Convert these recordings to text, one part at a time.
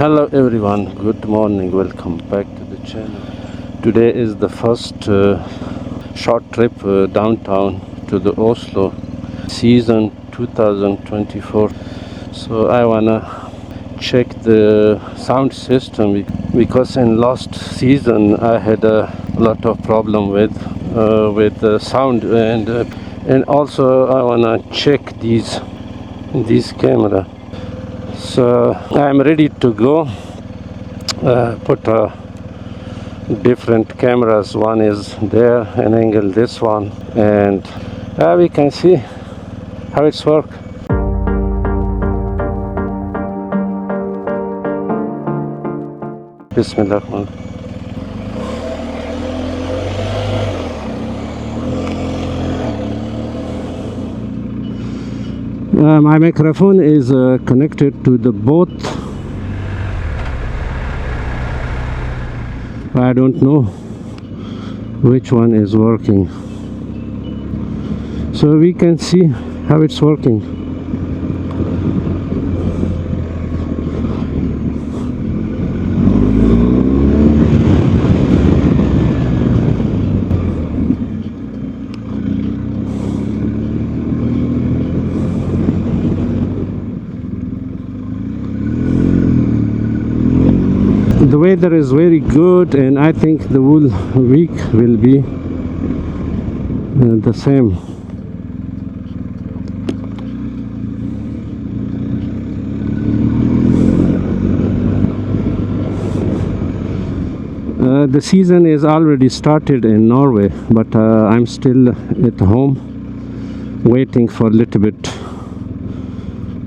Hello everyone, good morning, welcome back to the channel. Today is the first short trip downtown to the Oslo season 2024. So I wanna check the sound system because in last season I had a lot of problem with the sound, and also I wanna check these camera. So I'm ready to go. Put different cameras. One is there, an angle this one, and we can see how it's work. Bismillah. My microphone is connected to the both. I don't know which one is working, so we can see how it's working. The weather is very good, and I think the whole week will be the same. The season is already started in Norway, but I'm still at home waiting for a little bit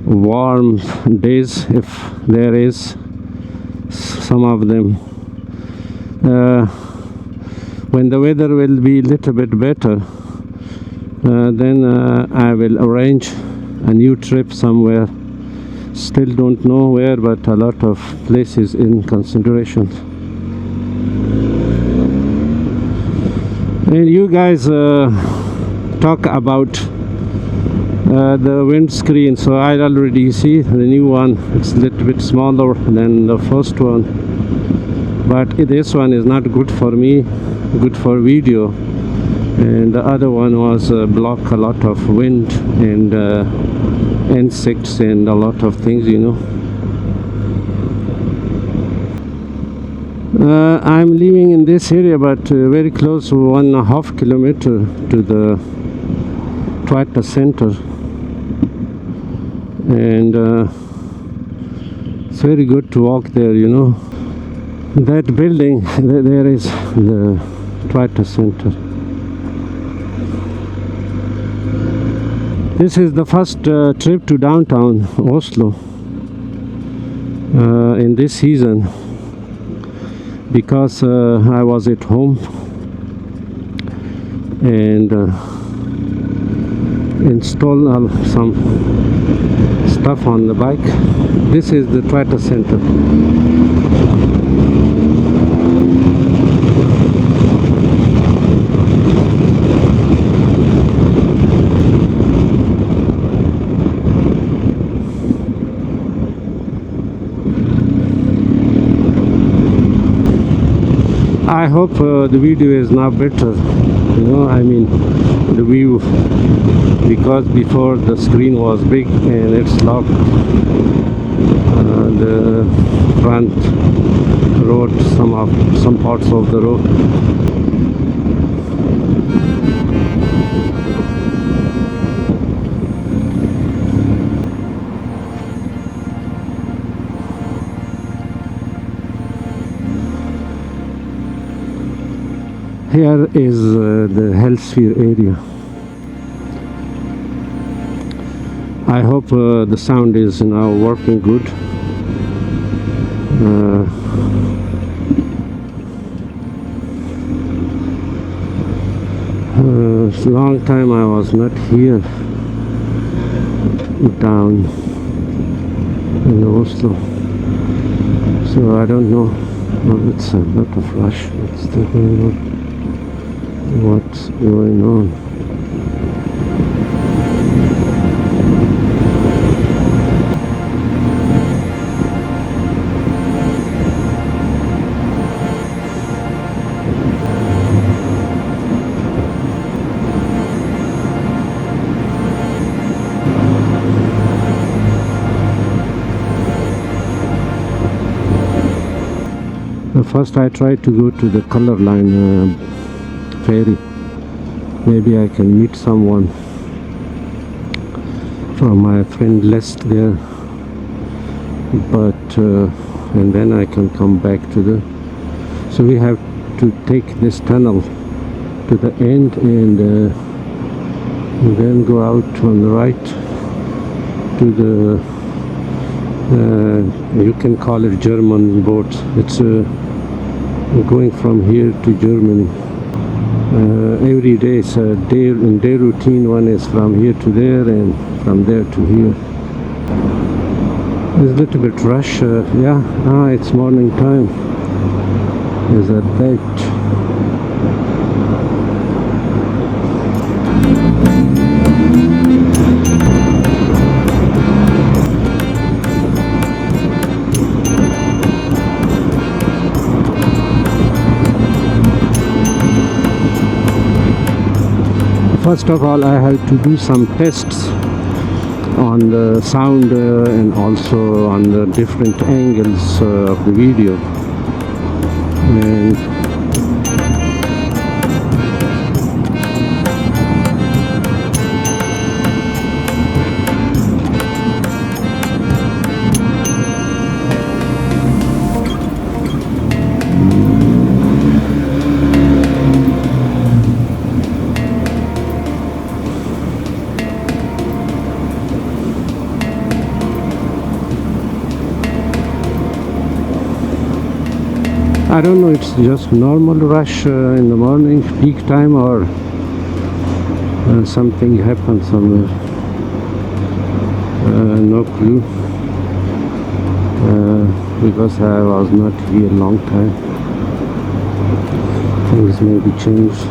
warm days, if there is some of them. When the weather will be a little bit better, then I will arrange a new trip somewhere. Still don't know where, but a lot of places in consideration. And you guys talk about the windscreen, so I already see the new one. It's a little bit smaller than the first one, but this one is not good for me, good for video, and the other one was block a lot of wind and insects and a lot of things, you know. I'm living in this area, but very close, 1.5 kilometers to the Twitter center, and it's very good to walk there, you know. That building, there is the Twitter center. This is the first trip to downtown Oslo in this season, because I was at home and install some stuff on the bike. This is the Twitter center. I hope the video is now better, you know, I mean the view, because before the screen was big and it's locked. The front road, some parts of the road. Here is the Hellsphere area. I hope the sound is now working good. It's a long time I was not here down in Oslo, so I don't know. Well, it's a lot of rush. It's still going on. What's going on? first I try to go to the color line ferry. Maybe I can meet someone from my friend list there, but and then I can come back to the, so we have to take this tunnel to the end and then go out on the right to the you can call it German boat. It's going from here to Germany. Every day it's a day, in day routine, one is from here to there and from there to here. There's a little bit rush, it's morning time. There's a boat. First of all, I have to do some tests on the sound and also on the different angles of the video. And I don't know, it's just normal rush in the morning, peak time, or something happened somewhere. No clue, because I was not here a long time. Things may be changed.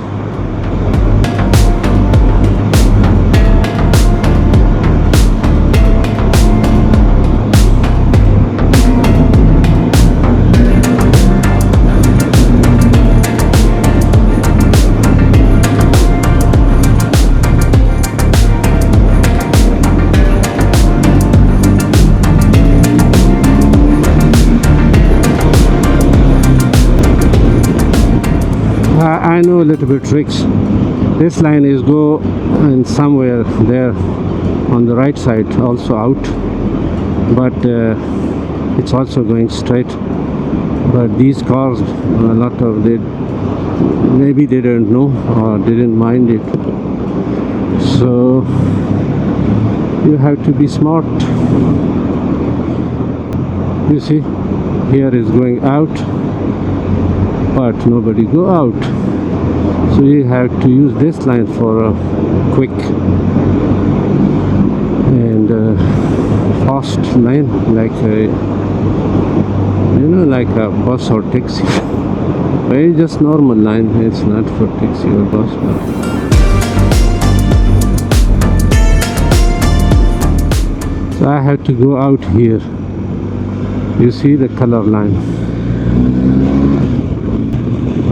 I know a little bit tricks. This line is go and somewhere there on the right side, also out, but it's also going straight. But these cars, a lot of they maybe they don't know or didn't mind it, so you have to be smart. You see, here is going out, but nobody go out. So you have to use this line for a quick and fast line, like a, like a bus or taxi. But it's just normal line. It's not for taxi or bus. So I have to go out here. You see the color line.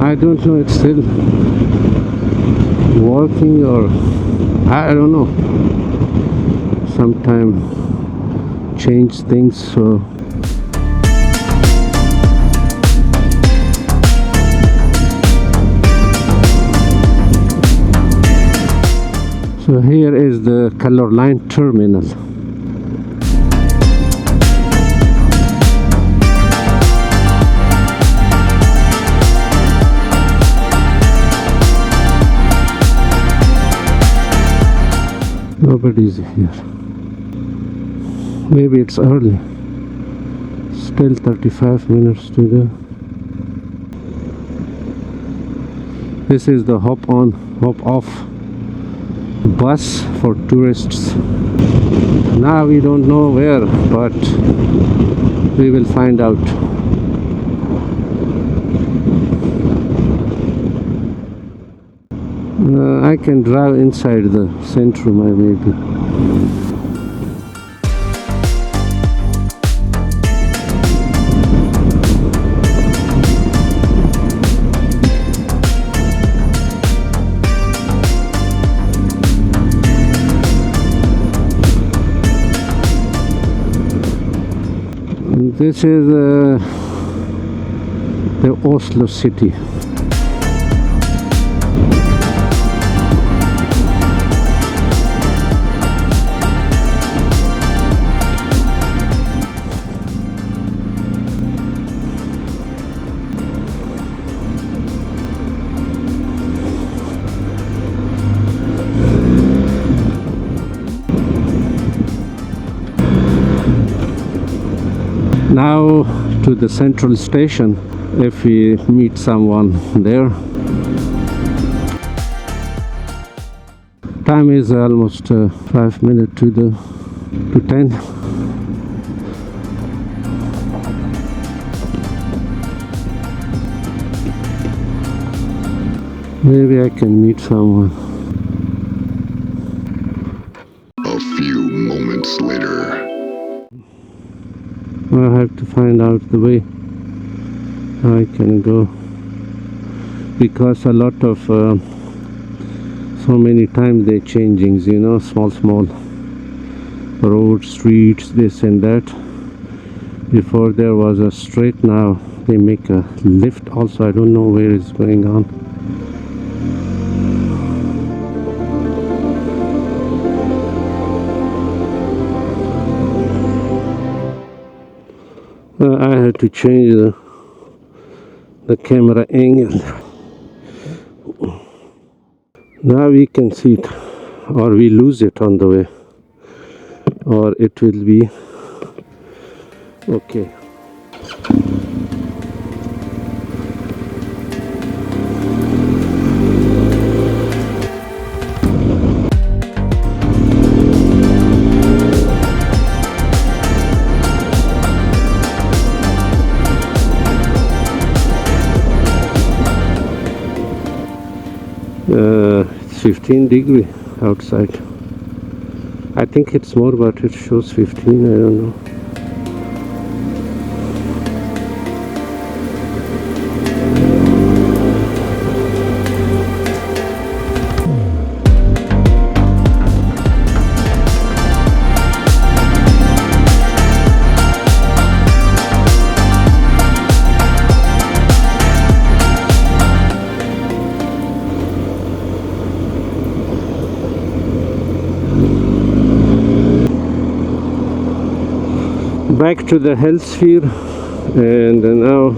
I don't know, it's still working or I don't know. Sometime change things, so here is the color line terminal. Nobody's here. Maybe it's early. Still 35 minutes to go. This is the hop on, hop off bus for tourists. Now we don't know where, but we will find out. I can drive inside the centrum, maybe. This is the Oslo city. Now to the central station, if we meet someone there. Time is almost 5 minutes to 10. Maybe I can meet someone. A few moments later. I have to find out the way how I can go, because a lot of so many times they're changing, you know, small roads, streets, this and that. Before there was a straight, now they make a lift also. I don't know where it's going on. I had to change the camera angle. Now we can see it, or we lose it on the way, or it will be okay. It's 15 degrees outside. I think it's more, but it shows 15. I don't know. Back to the health sphere, and now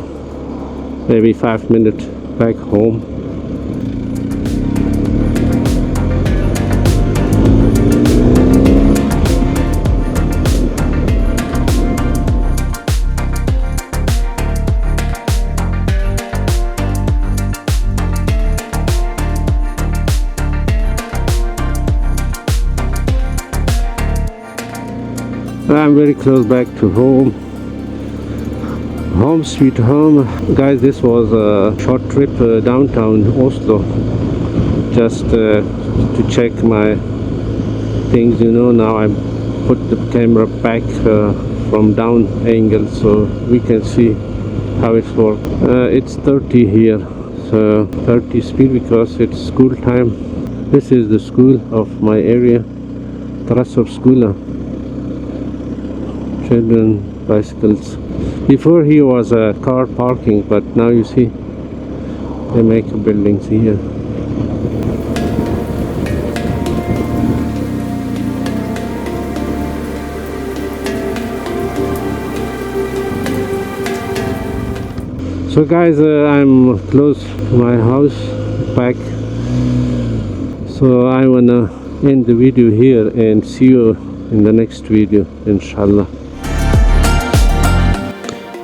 maybe 5 minutes back home. I'm very close back to home. Home sweet home. Guys, this was a short trip downtown Oslo, just to check my things, you know. Now I put the camera back from down angle so we can see how it works. It's 30 here, so 30 speed because it's school time. This is the school of my area, Trassor School. Children, bicycles. Before here was a car parking, but now you see they make buildings here. So guys, I'm close to my house back, so I wanna end the video here and see you in the next video, inshallah.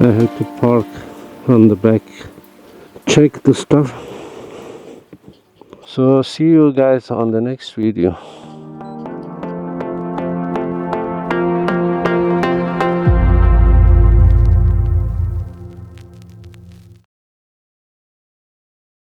I have to park on the back, check the stuff. So see you guys on the next video.